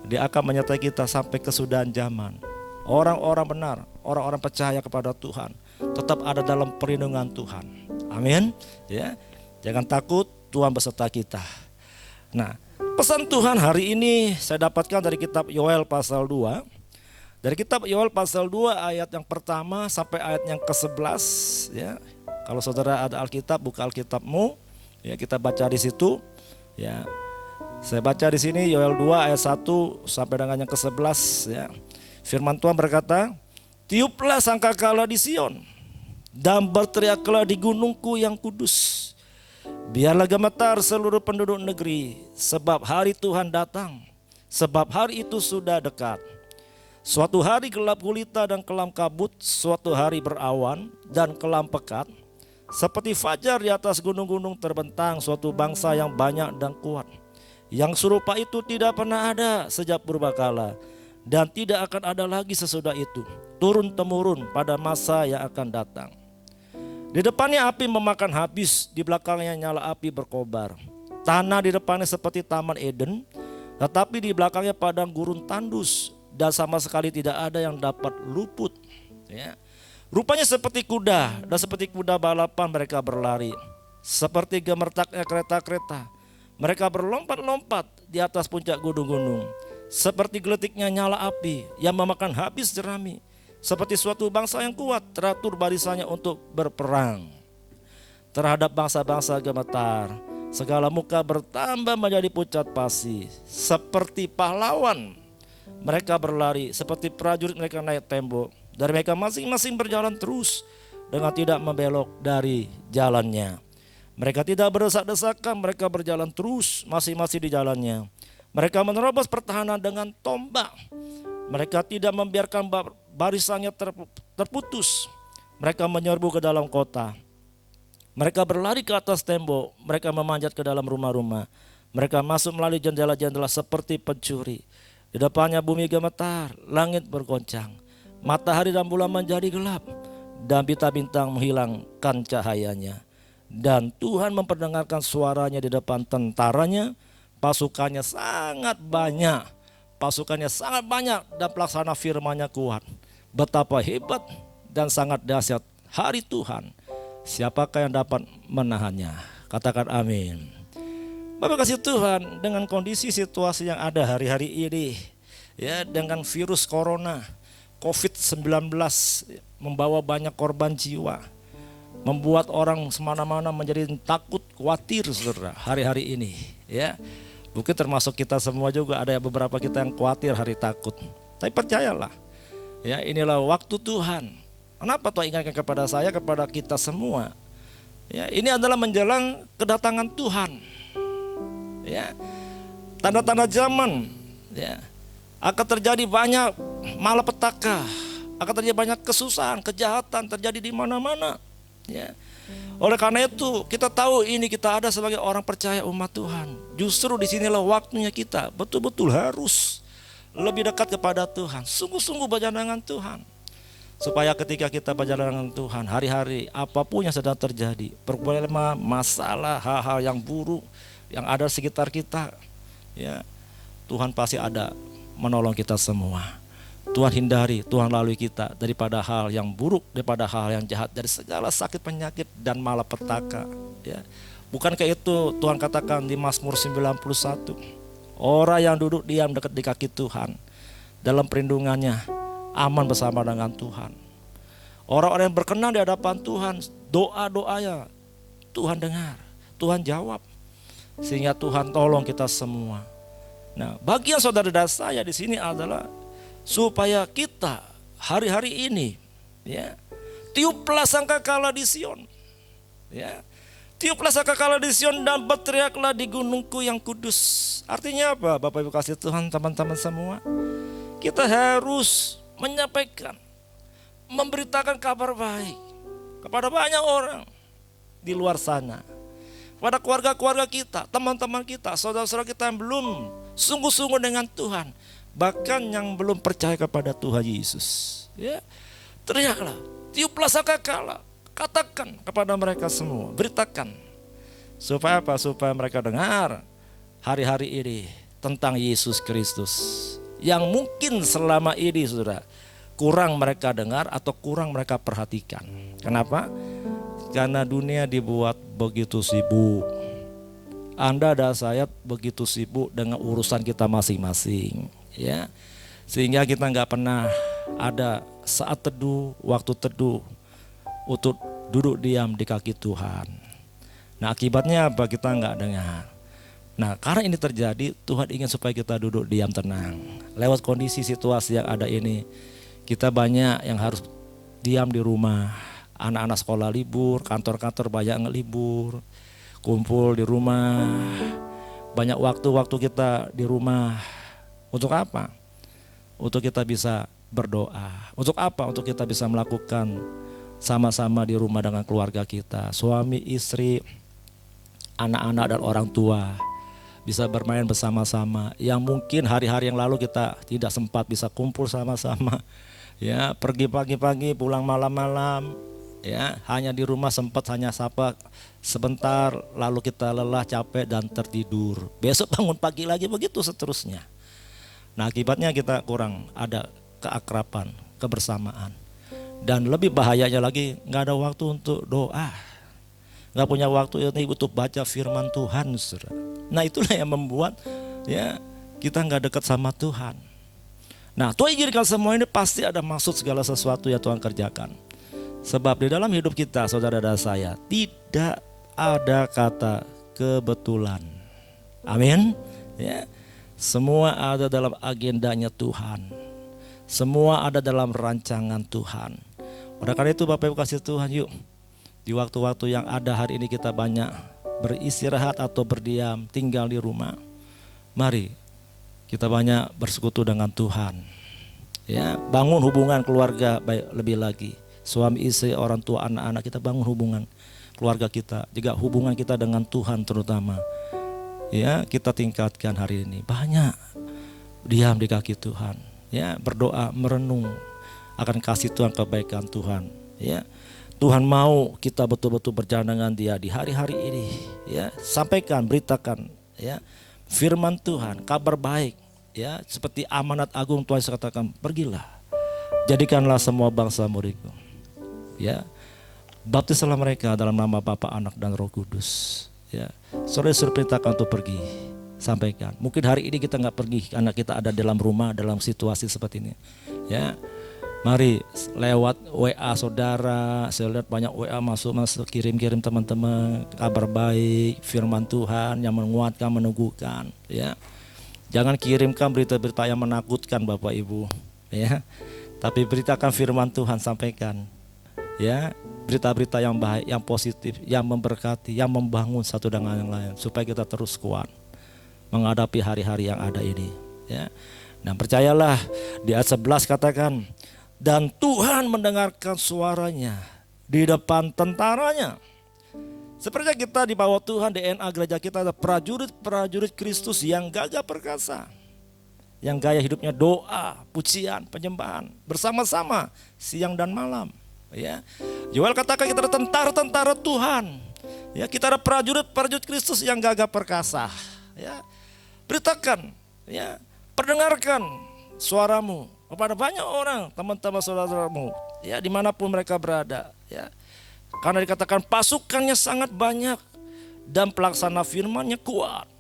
Dia akan menyertai kita sampai kesudahan zaman. Orang-orang benar, orang-orang percaya kepada Tuhan, tetap ada dalam perlindungan Tuhan. Amin, ya. Jangan takut, Tuhan beserta kita. Nah, pesan Tuhan hari ini saya dapatkan dari kitab Yoel pasal 2. Dari kitab Yoel pasal 2 ayat yang pertama sampai ayat yang ke-11, ya. Kalau saudara ada Alkitab, buka Alkitabmu, ya, kita baca di situ, ya. Saya baca di sini Yoel 2 ayat 1 sampai dengan yang ke-11, ya. Firman Tuhan berkata, "Tiuplah sangkakala di Sion dan berteriaklah di gunungku yang kudus. Biarlah gemetar seluruh penduduk negeri, sebab hari Tuhan datang, sebab hari itu sudah dekat. Suatu hari gelap gulita dan kelam kabut, suatu hari berawan dan kelam pekat. Seperti fajar di atas gunung-gunung terbentang suatu bangsa yang banyak dan kuat. Yang serupa itu tidak pernah ada sejak purbakala, dan tidak akan ada lagi sesudah itu, turun-temurun pada masa yang akan datang. Di depannya api memakan habis, di belakangnya nyala api berkobar. Tanah di depannya seperti taman Eden, tetapi di belakangnya padang gurun tandus, dan sama sekali tidak ada yang dapat luput, ya. Rupanya seperti kuda, dan seperti kuda balapan mereka berlari. Seperti gemertaknya kereta-kereta, mereka berlompat-lompat di atas puncak gunung-gunung. Seperti geletiknya nyala api yang memakan habis jerami. Seperti suatu bangsa yang kuat, teratur barisannya untuk berperang. Terhadap bangsa-bangsa gemetar, segala muka bertambah menjadi pucat pasi. Seperti pahlawan mereka berlari, seperti prajurit mereka naik tembok. Dari mereka masing-masing berjalan terus dengan tidak membelok dari jalannya. Mereka tidak berdesak-desakan, mereka berjalan terus masing-masing di jalannya. Mereka menerobos pertahanan dengan tombak. Mereka tidak membiarkan barisannya terputus. Mereka menyerbu ke dalam kota. Mereka berlari ke atas tembok, mereka memanjat ke dalam rumah-rumah. Mereka masuk melalui jendela-jendela seperti pencuri. Di depannya bumi gemetar, langit bergoncang. Matahari dan bulan menjadi gelap, dan bintang-bintang menghilangkan cahayanya. Dan Tuhan memperdengarkan suaranya di depan tentaranya. Pasukannya sangat banyak. Pasukannya sangat banyak dan pelaksana firman-Nya kuat. Betapa hebat dan sangat dahsyat hari Tuhan. Siapakah yang dapat menahannya? Katakan amin. Bapak kasih Tuhan, dengan kondisi situasi yang ada hari-hari ini, ya, dengan virus corona, COVID-19 membawa banyak korban jiwa, membuat orang semana-mana menjadi takut, khawatir, saudara, hari-hari ini, ya. Mungkin termasuk kita semua juga, ada beberapa kita yang khawatir, hari takut. Tapi percayalah, ya, inilah waktu Tuhan. Kenapa Tuhan ingatkan kepada saya, kepada kita semua? Ya, ini adalah menjelang kedatangan Tuhan. Ya, tanda-tanda zaman, ya, akan terjadi banyak malapetaka, akan terjadi banyak kesusahan, kejahatan terjadi di mana-mana. Ya. Oleh karena itu kita tahu ini kita ada sebagai orang percaya umat Tuhan. Justru disinilah waktunya kita betul-betul harus lebih dekat kepada Tuhan, sungguh-sungguh berjalan dengan Tuhan. Supaya ketika kita berjalan dengan Tuhan, hari-hari apapun yang sedang terjadi, problema, masalah, hal-hal yang buruk yang ada di sekitar kita, ya, Tuhan pasti ada menolong kita semua. Tuhan hindari, Tuhan lalui kita daripada hal yang buruk, daripada hal yang jahat, dari segala sakit penyakit dan malapetaka. Ya. Bukankah itu Tuhan katakan di Mazmur 91, orang yang duduk diam dekat di kaki Tuhan, dalam perlindungannya aman bersama dengan Tuhan. Orang-orang yang berkenan di hadapan Tuhan, doa-doanya Tuhan dengar, Tuhan jawab, sehingga Tuhan tolong kita semua. Nah, bagian saudara dan saya di sini adalah supaya kita hari-hari ini, ya, tiuplah sangkakala di Sion, ya, tiuplah sangkakala di Sion dan berteriaklah di gunungku yang kudus. Artinya apa, Bapak Ibu kasih Tuhan, teman-teman semua? Kita harus menyampaikan, memberitakan kabar baik kepada banyak orang di luar sana, pada keluarga-keluarga kita, teman-teman kita, saudara-saudara kita yang belum sungguh-sungguh dengan Tuhan, bahkan yang belum percaya kepada Tuhan Yesus. Ya, teriaklah, tiuplah sangkakala, katakan kepada mereka semua, beritakan. Supaya apa? Supaya mereka dengar hari-hari ini tentang Yesus Kristus, yang mungkin selama ini saudara kurang mereka dengar atau kurang mereka perhatikan. Kenapa? Karena dunia dibuat begitu sibuk. Anda dan saya begitu sibuk dengan urusan kita masing-masing, ya, sehingga kita nggak pernah ada saat teduh, waktu teduh untuk duduk diam di kaki Tuhan. Nah, akibatnya apa? Kita nggak dengar. Nah, karena ini terjadi, Tuhan ingin supaya kita duduk diam tenang. Lewat kondisi situasi yang ada ini, kita banyak yang harus diam di rumah. Anak-anak sekolah libur, kantor-kantor banyak yang libur, kumpul di rumah. Banyak waktu-waktu kita di rumah. Untuk apa? Untuk kita bisa berdoa. Untuk apa? Untuk kita bisa melakukan sama-sama di rumah dengan keluarga kita, suami, istri, anak-anak dan orang tua, bisa bermain bersama-sama. Yang mungkin hari-hari yang lalu kita tidak sempat bisa kumpul sama-sama, ya, pergi pagi-pagi pulang malam-malam, ya, hanya di rumah sempat hanya sapa sebentar, lalu kita lelah, capek dan tertidur. Besok bangun pagi lagi, begitu seterusnya. Nah, akibatnya kita kurang ada keakraban, kebersamaan. Dan lebih bahayanya lagi, nggak ada waktu untuk doa, nggak punya waktu untuk baca firman Tuhan, saudara. Nah, itulah yang membuat, ya, kita nggak dekat sama Tuhan. Nah, Tuhan izinkan semua ini pasti ada maksud segala sesuatu yang Tuhan kerjakan. Sebab di dalam hidup kita, saudara dan saya, tidak ada kata kebetulan. Amin. Ya, semua ada dalam agendanya Tuhan. Semua ada dalam rancangan Tuhan. Oleh karena itu Bapak Ibu kasih Tuhan, yuk di waktu-waktu yang ada hari ini kita banyak beristirahat atau berdiam, tinggal di rumah. Mari kita banyak bersekutu dengan Tuhan. Ya, bangun hubungan keluarga baik lebih lagi. Suami istri, orang tua, anak-anak, kita bangun hubungan. keluarga kita, juga hubungan kita dengan Tuhan terutama. Ya, kita tingkatkan hari ini. Banyak diam di kaki Tuhan. Ya, berdoa, merenung akan kasih Tuhan, kebaikan Tuhan. Ya, Tuhan mau kita betul-betul berjalan dengan Dia di hari-hari ini. Ya, sampaikan, beritakan. Ya, firman Tuhan, kabar baik. Ya, seperti amanat agung Tuhan katakan, pergilah, jadikanlah semua bangsa muridku. Ya, baptislah mereka dalam nama Bapa, Anak dan Roh Kudus. Ya, saudara suruh perintahkan untuk pergi, sampaikan. Mungkin hari ini kita nggak pergi karena kita ada dalam rumah dalam situasi seperti ini. Ya, mari lewat WA saudara, saya lihat banyak WA masuk kirim teman-teman kabar baik, firman Tuhan yang menguatkan, meneguhkan. Ya, jangan kirimkan berita-berita yang menakutkan Bapak Ibu. Ya, tapi beritakan firman Tuhan, sampaikan. Ya, berita-berita yang baik, yang positif, yang memberkati, yang membangun satu dengan yang lain, supaya kita terus kuat menghadapi hari-hari yang ada ini. Ya, dan percayalah di ayat 11 katakan, dan Tuhan mendengarkan suaranya di depan tentaranya. Sepertinya kita di bawah Tuhan, DNA gereja kita ada prajurit-prajurit Kristus yang gagah perkasa, yang gaya hidupnya doa, pujian, penyembahan bersama-sama siang dan malam. Ya, Yoel katakan kita ada tentara-tentara Tuhan. Ya, kita ada prajurit-prajurit Kristus yang gagah perkasa. Ya, beritakan, ya, perdengarkan suaramu kepada banyak orang, teman-teman saudaramu, ya, dimanapun mereka berada. Ya, karena dikatakan pasukannya sangat banyak dan pelaksana firman-Nya kuat.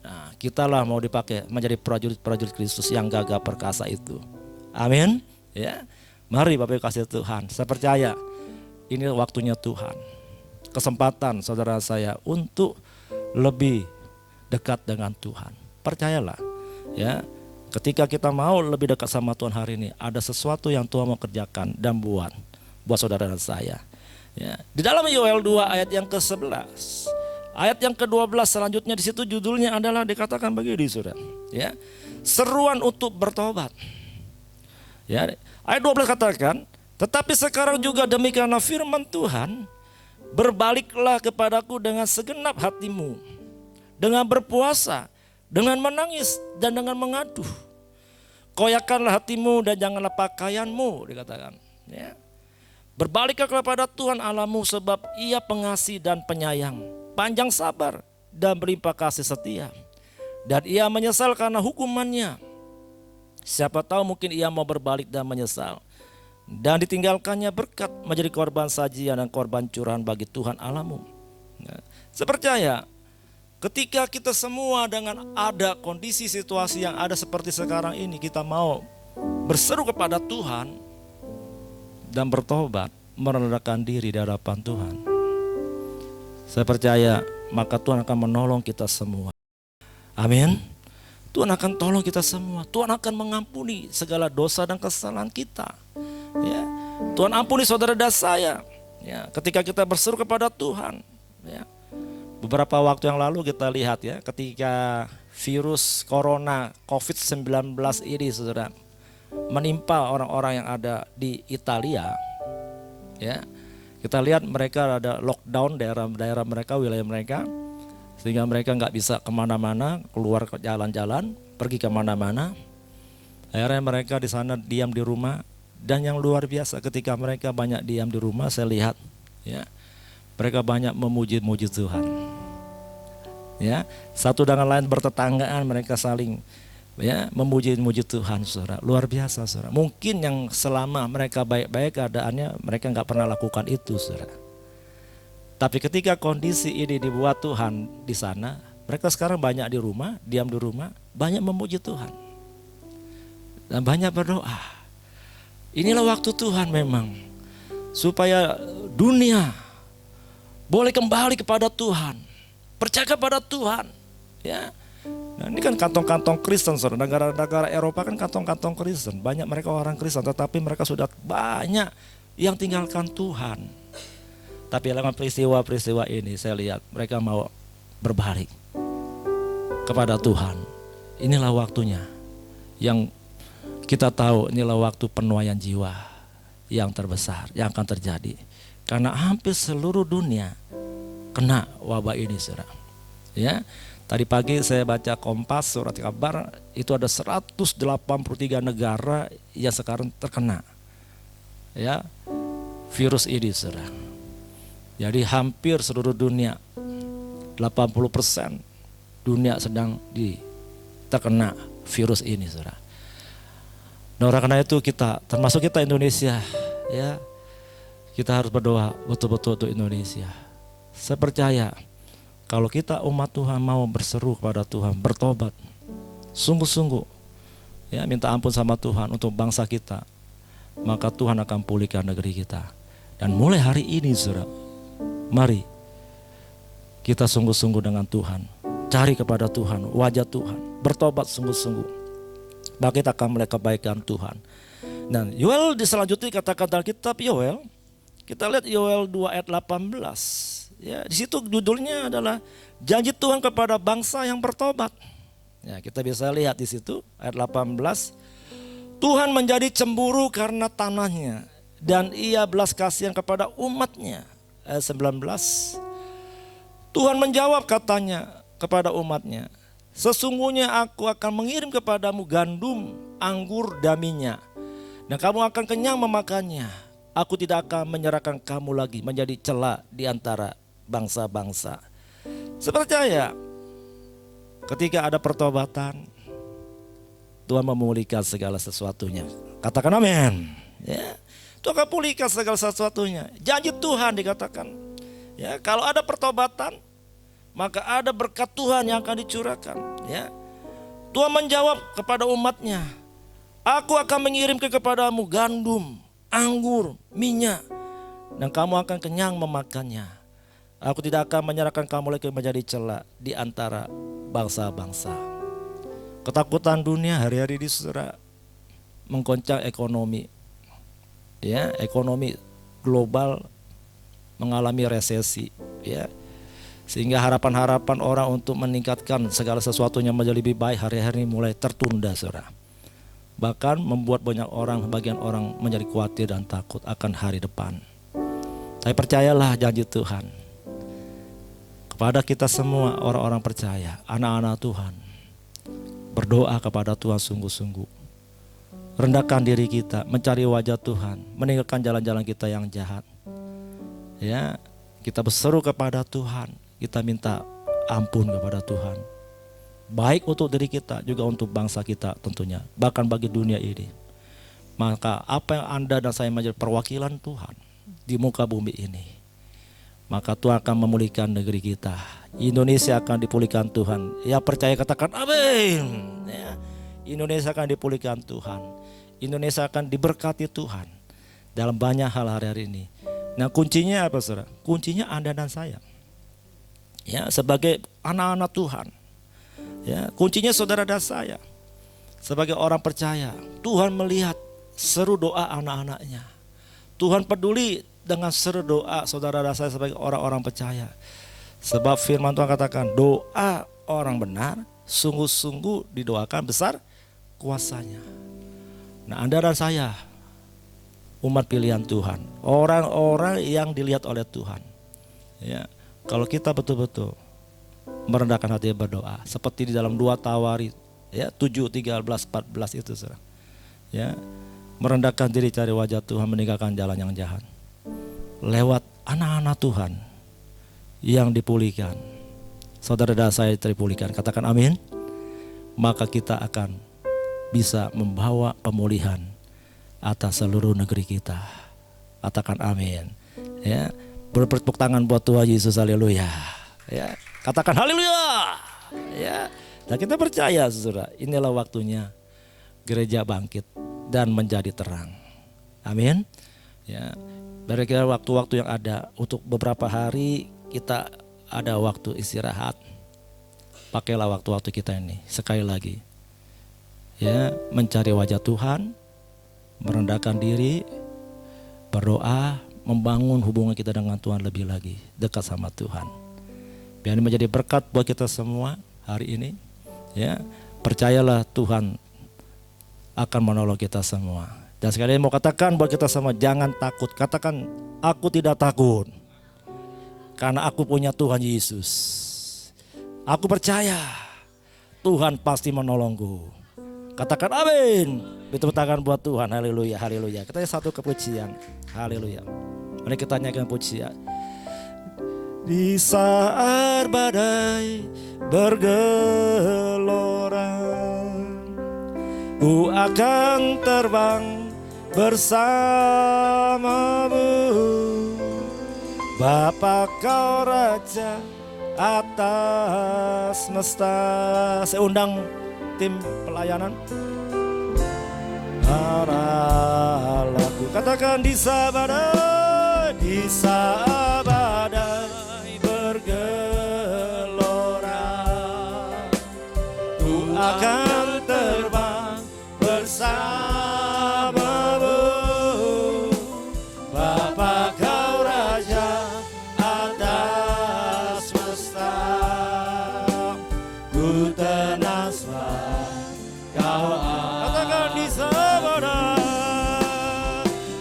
Nah, kitalah mau dipakai menjadi prajurit-prajurit Kristus yang gagah perkasa itu. Amin. Ya. Mari Bapak Ibu kasih Tuhan, saya percaya ini waktunya Tuhan. Kesempatan saudara saya untuk lebih dekat dengan Tuhan. Percayalah, ya, ketika kita mau lebih dekat sama Tuhan hari ini, ada sesuatu yang Tuhan mau kerjakan dan buat saudara dan saya. Ya, di dalam Yoel 2 ayat yang ke-11, ayat yang ke-12 selanjutnya, di situ judulnya adalah dikatakan begini, saudara. Ya, seruan untuk bertobat. Ya, ayat 12 katakan, tetapi sekarang juga demikianlah firman Tuhan, berbaliklah kepadaku dengan segenap hatimu, dengan berpuasa, dengan menangis dan dengan mengaduh. Koyakanlah hatimu dan janganlah pakaianmu, dikatakan. Ya. Berbaliklah kepada Tuhan Allahmu, sebab Ia pengasih dan penyayang, panjang sabar dan berlimpah kasih setia, dan Ia menyesal karena hukumannya. Siapa tahu mungkin ia mau berbalik dan menyesal, dan ditinggalkannya berkat menjadi korban sajian dan korban curahan bagi Tuhan Allahmu. Nah, saya percaya ketika kita semua dengan ada kondisi situasi yang ada seperti sekarang ini, kita mau berseru kepada Tuhan dan bertobat, merendahkan diri di hadapan Tuhan, saya percaya maka Tuhan akan menolong kita semua. Amin. Tuhan akan tolong kita semua. Tuhan akan mengampuni segala dosa dan kesalahan kita. Ya, Tuhan ampuni saudara dan saya. Ya, ketika kita berseru kepada Tuhan. Ya, beberapa waktu yang lalu kita lihat, ya, ketika virus corona COVID-19 ini, saudara, menimpa orang-orang yang ada di Italia. Ya, kita lihat mereka ada lockdown daerah mereka, wilayah mereka. Sehingga mereka nggak bisa kemana-mana, keluar ke jalan-jalan, pergi kemana-mana. Akhirnya mereka di sana diam di rumah. Dan yang luar biasa, ketika mereka banyak diam di rumah, saya lihat, ya, mereka banyak memuji-muji Tuhan. Ya, satu dengan lain bertetanggaan, mereka saling, ya, memuji-muji Tuhan, saudara. Luar biasa, saudara. Mungkin yang selama mereka baik-baik keadaannya, mereka nggak pernah lakukan itu, saudara. Tapi ketika kondisi ini dibuat Tuhan di sana, mereka sekarang banyak di rumah, diam di rumah, banyak memuji Tuhan. Dan banyak berdoa. Inilah waktu Tuhan memang, supaya dunia boleh kembali kepada Tuhan, percaya kepada Tuhan. Ya. Nah, ini kan kantong-kantong Kristen, saudara. Negara-negara Eropa kan kantong-kantong Kristen. Banyak mereka orang Kristen, tetapi mereka sudah banyak yang tinggalkan Tuhan. Tapi dalam peristiwa-peristiwa ini saya lihat mereka mau berbalik kepada Tuhan. Inilah waktunya yang kita tahu, inilah waktu penuaian jiwa yang terbesar yang akan terjadi. Karena hampir seluruh dunia kena wabah ini, saudara. Ya, tadi pagi saya baca Kompas surat kabar, itu ada 183 negara yang sekarang terkena ya virus ini, saudara. Jadi hampir seluruh dunia, 80% dunia sedang terkena virus ini, saudara. Nah, karena itu kita, termasuk kita Indonesia, ya, kita harus berdoa betul-betul untuk Indonesia. Saya percaya kalau kita umat Tuhan mau berseru kepada Tuhan, bertobat, sungguh-sungguh, ya, minta ampun sama Tuhan untuk bangsa kita, maka Tuhan akan pulihkan negeri kita. Dan mulai hari ini, saudara, mari kita sungguh-sungguh dengan Tuhan, cari kepada Tuhan, wajah Tuhan, bertobat sungguh-sungguh. Maka kita akan melihat kebaikan Tuhan. Dan Yoel di selanjutnya katakan dalam kitab Yoel, kita lihat Yoel 2 ayat 18. Ya, di situ judulnya adalah janji Tuhan kepada bangsa yang bertobat. Ya, kita bisa lihat di situ ayat 18. Tuhan menjadi cemburu karena tanahnya dan ia belas kasihan kepada umatnya. Ayat 19. Tuhan menjawab katanya kepada umatnya, sesungguhnya aku akan mengirim kepadamu gandum, anggur, dan minyak, dan kamu akan kenyang memakannya. Aku tidak akan menyerahkan kamu lagi menjadi cela di antara bangsa-bangsa. Saya percaya ketika ada pertobatan, Tuhan memulihkan segala sesuatunya. Katakan amin. Ya, Tuhan akan pulihkan segala sesuatunya. Janji Tuhan dikatakan. Ya, kalau ada pertobatan, maka ada berkat Tuhan yang akan dicurahkan. Ya, Tuhan menjawab kepada umatnya, aku akan mengirim kepadamu gandum, anggur, minyak, dan kamu akan kenyang memakannya. Aku tidak akan menyerahkan kamu lagi menjadi cela di antara bangsa-bangsa. Ketakutan dunia hari-hari ini, saudara, menggoncang ekonomi. Ya, ekonomi global mengalami resesi, ya. Sehingga harapan-harapan orang untuk meningkatkan segala sesuatunya menjadi lebih baik hari-hari ini mulai tertunda, saudara. Bahkan membuat banyak orang, bagian orang menjadi khawatir dan takut akan hari depan. Tapi percayalah janji Tuhan kepada kita semua, orang-orang percaya, anak-anak Tuhan, berdoa kepada Tuhan sungguh-sungguh, rendahkan diri kita, mencari wajah Tuhan, meninggalkan jalan-jalan kita yang jahat. Ya, kita berseru kepada Tuhan, kita minta ampun kepada Tuhan, baik untuk diri kita juga untuk bangsa kita tentunya, bahkan bagi dunia ini. Maka apa yang Anda dan saya menjadi perwakilan Tuhan di muka bumi ini, maka Tuhan akan memulihkan negeri kita. Indonesia akan dipulihkan Tuhan. Ya, percaya katakan amin. Ya, Indonesia akan dipulihkan Tuhan. Indonesia akan diberkati Tuhan dalam banyak hal hari-hari ini. Nah, kuncinya apa, saudara? Kuncinya Anda dan saya. Ya, sebagai anak-anak Tuhan. Ya, kuncinya saudara dan saya. Sebagai orang percaya, Tuhan melihat seru doa anak-anaknya. Tuhan peduli dengan seru doa saudara dan saya sebagai orang-orang percaya. Sebab firman Tuhan katakan, doa orang benar sungguh-sungguh didoakan besar kuasanya. Nah, Anda dan saya umat pilihan Tuhan, orang-orang yang dilihat oleh Tuhan. Ya, kalau kita betul-betul merendahkan hati berdoa seperti di dalam 2 Tawari, ya, 7, 13, 14 itu, saudara. Ya, merendahkan diri cari wajah Tuhan, meninggalkan jalan yang jahat. Lewat anak-anak Tuhan yang dipulihkan, saudara dan saya dipulihkan, katakan amin. Maka kita akan bisa membawa pemulihan atas seluruh negeri kita. Katakan amin. Ya, bertepuk tangan buat Tuhan Yesus, haleluya. Ya, katakan haleluya. Ya, dan kita percaya, saudara, inilah waktunya gereja bangkit dan menjadi terang. Amin. Ya, kira-kira waktu-waktu yang ada untuk beberapa hari kita ada waktu istirahat. Pakailah waktu-waktu kita ini sekali lagi. Ya, mencari wajah Tuhan, merendahkan diri, berdoa, membangun hubungan kita dengan Tuhan lebih lagi, dekat sama Tuhan. Biar ini menjadi berkat buat kita semua hari ini. Ya, percayalah Tuhan akan menolong kita semua. Dan sekali mau katakan buat kita sama, jangan takut. Katakan, aku tidak takut. Karena aku punya Tuhan Yesus. Aku percaya Tuhan pasti menolongku. Katakan amin. Tepuk tangan buat Tuhan. Haleluya, haleluya. Kita satu kepujian. Haleluya. Mari kita nyanyikan pujian. Di saat badai bergelora, ku akan terbang bersamamu. Bapa kau Raja atas semesta. Saya undang tim pelayanan. Haralanku, katakan di sabada, di sabada bergelora, ku akan terbang bersamamu. Bapa kau Raja atas semesta, ku tenang kau katakan di sabada,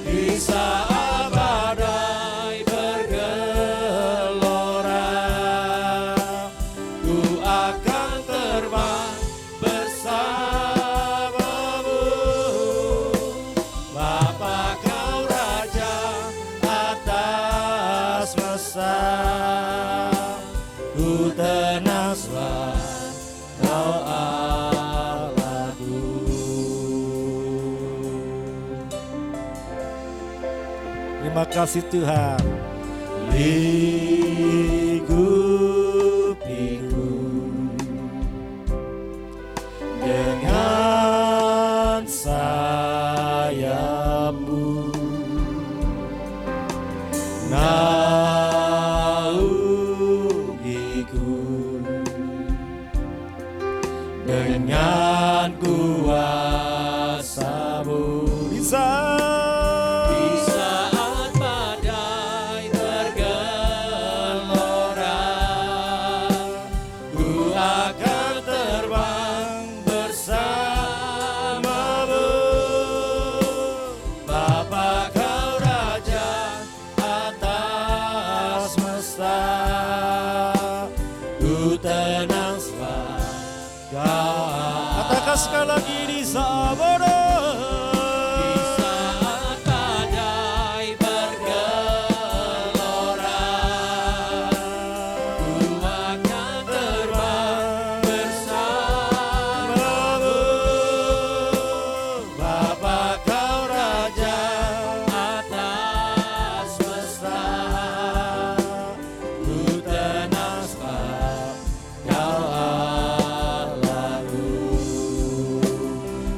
di saat badai bergelora, ku akan terbang bersamamu. Bapa kau Raja atas semesta, ku tenang kau Allahku. Terima kasih Tuhan. Lingkupiku dengan sayapmu, naungiku dengan kuasa-Mu. Di saat badai bergelora, ku akan terbang bersamamu. Bapa kau Raja atas semesta, ku tenang kau. Katakan sekali lagi, di sabada, di saat badai bergelora, ku akan terbang bersamamu. Bapa kau Raja atas semesta, ku tenang kau Allahku.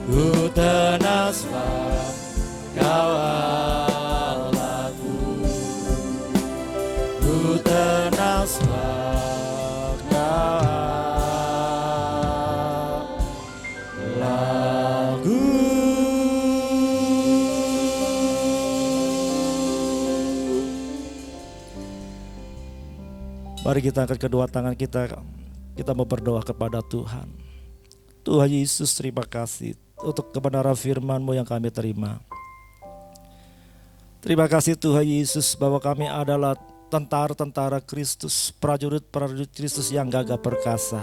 Ku tenang kau Allahku. Ku tenang kau Allahku. Mari kita angkat kedua tangan kita. Kita mau berdoa kepada Tuhan. Tuhan Yesus, terima kasih untuk kebenaran firman-Mu yang kami terima. Terima kasih Tuhan Yesus bahwa kami adalah tentara-tentara Kristus, prajurit-prajurit Kristus yang gagah perkasa.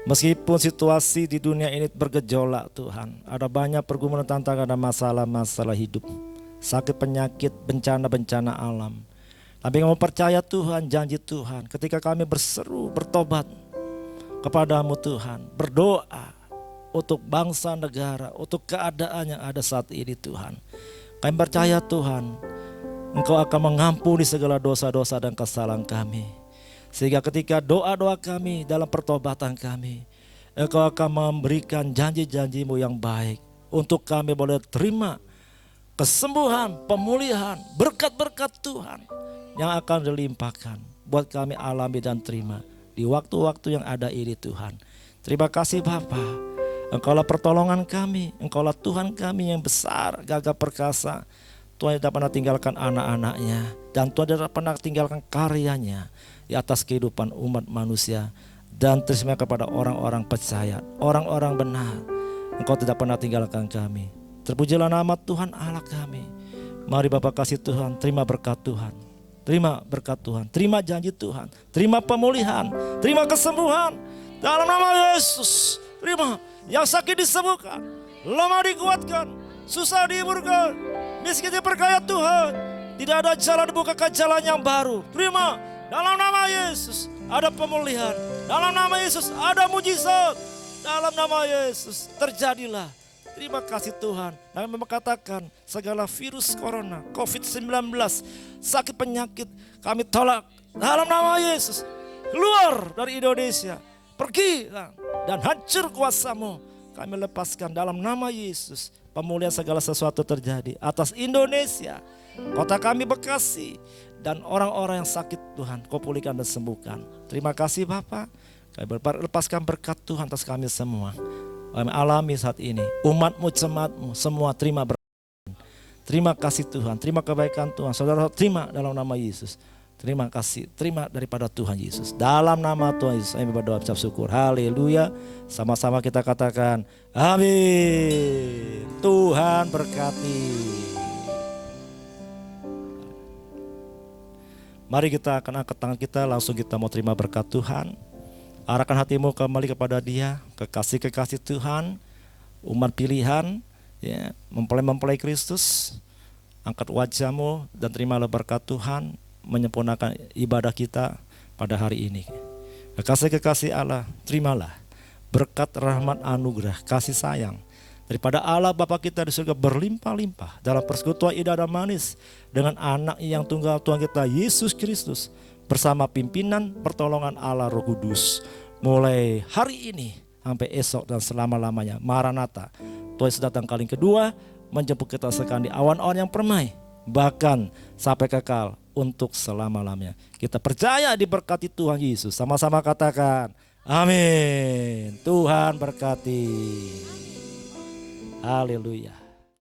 Meskipun situasi di dunia ini bergejolak Tuhan, ada banyak pergumulan, tantangan, dan masalah-masalah hidup, sakit, penyakit, bencana-bencana alam. Tapi kami percaya Tuhan, janji Tuhan, ketika kami berseru, bertobat kepadamu Tuhan, berdoa untuk bangsa negara, untuk keadaan yang ada saat ini Tuhan. Kami percaya Tuhan, Engkau akan mengampuni segala dosa-dosa dan kesalahan kami. Sehingga ketika doa-doa kami dalam pertobatan kami, Engkau akan memberikan janji-janji-Mu yang baik untuk kami boleh terima kesembuhan, pemulihan, berkat-berkat Tuhan yang akan dilimpahkan buat kami alami dan terima di waktu-waktu yang ada ini Tuhan. Terima kasih Bapa, Engkaulah pertolongan kami, Engkaulah Tuhan kami yang besar, gagah perkasa. Tuhan tidak pernah tinggalkan anak-anaknya, dan Tuhan tidak pernah tinggalkan karyanya di atas kehidupan umat manusia, dan terima kepada orang-orang percaya, orang-orang benar. Engkau tidak pernah tinggalkan kami. Terpujilah nama Tuhan Allah kami. Mari Bapak kasih Tuhan, terima berkat Tuhan. Terima berkat Tuhan, terima janji Tuhan, terima pemulihan, terima kesembuhan. Dalam nama Yesus, terima yang sakit disembuhkan, lemah dikuatkan, susah dihiburkan, miskin diperkaya Tuhan. Tidak ada jalan, dibukakan jalan yang baru. Terima, dalam nama Yesus ada pemulihan, dalam nama Yesus ada mujizat, dalam nama Yesus terjadilah. Terima kasih Tuhan. Dan memang katakan segala virus corona, COVID-19, sakit penyakit kami tolak dalam nama Yesus. Keluar dari Indonesia, pergi dan hancur kuasamu. Kami lepaskan dalam nama Yesus. Pemulihan segala sesuatu terjadi atas Indonesia, kota kami Bekasi, dan orang-orang yang sakit Tuhan Kau pulihkan dan sembuhkan. Terima kasih Bapak. Kami lepaskan berkat Tuhan atas kami semua. Kami alami saat ini, umatmu, jemaatmu semua terima berkat. Terima kasih Tuhan, terima kebaikan Tuhan. Saudara terima dalam nama Yesus. Terima kasih, terima daripada Tuhan Yesus. Dalam nama Tuhan Yesus kami berdoa ucap syukur. Haleluya. Sama-sama kita katakan amin. Tuhan berkati. Mari kita akan angkat tangan kita, langsung kita mau terima berkat Tuhan. Arahkan hatimu kembali kepada Dia, kekasih-kekasih Tuhan, umat pilihan, ya, mempelai Kristus. Angkat wajahmu dan terimalah berkat Tuhan, menyempurnakan ibadah kita pada hari ini. Kekasih-kekasih Allah, terimalah berkat, rahmat, anugerah, kasih sayang daripada Allah Bapa kita di surga berlimpah-limpah dalam persekutuan indah dan manis dengan anak yang tunggal Tuhan kita Yesus Kristus, bersama pimpinan pertolongan Allah Roh Kudus, mulai hari ini sampai esok dan selama-lamanya. Maranatha, Tuhan Yesus datang kali kedua, menjemput kita sekali di awan-awan yang permai, bahkan sampai kekal untuk selama-lamanya. Kita percaya diberkati Tuhan Yesus. Sama-sama katakan amin. Tuhan berkati. Haleluya.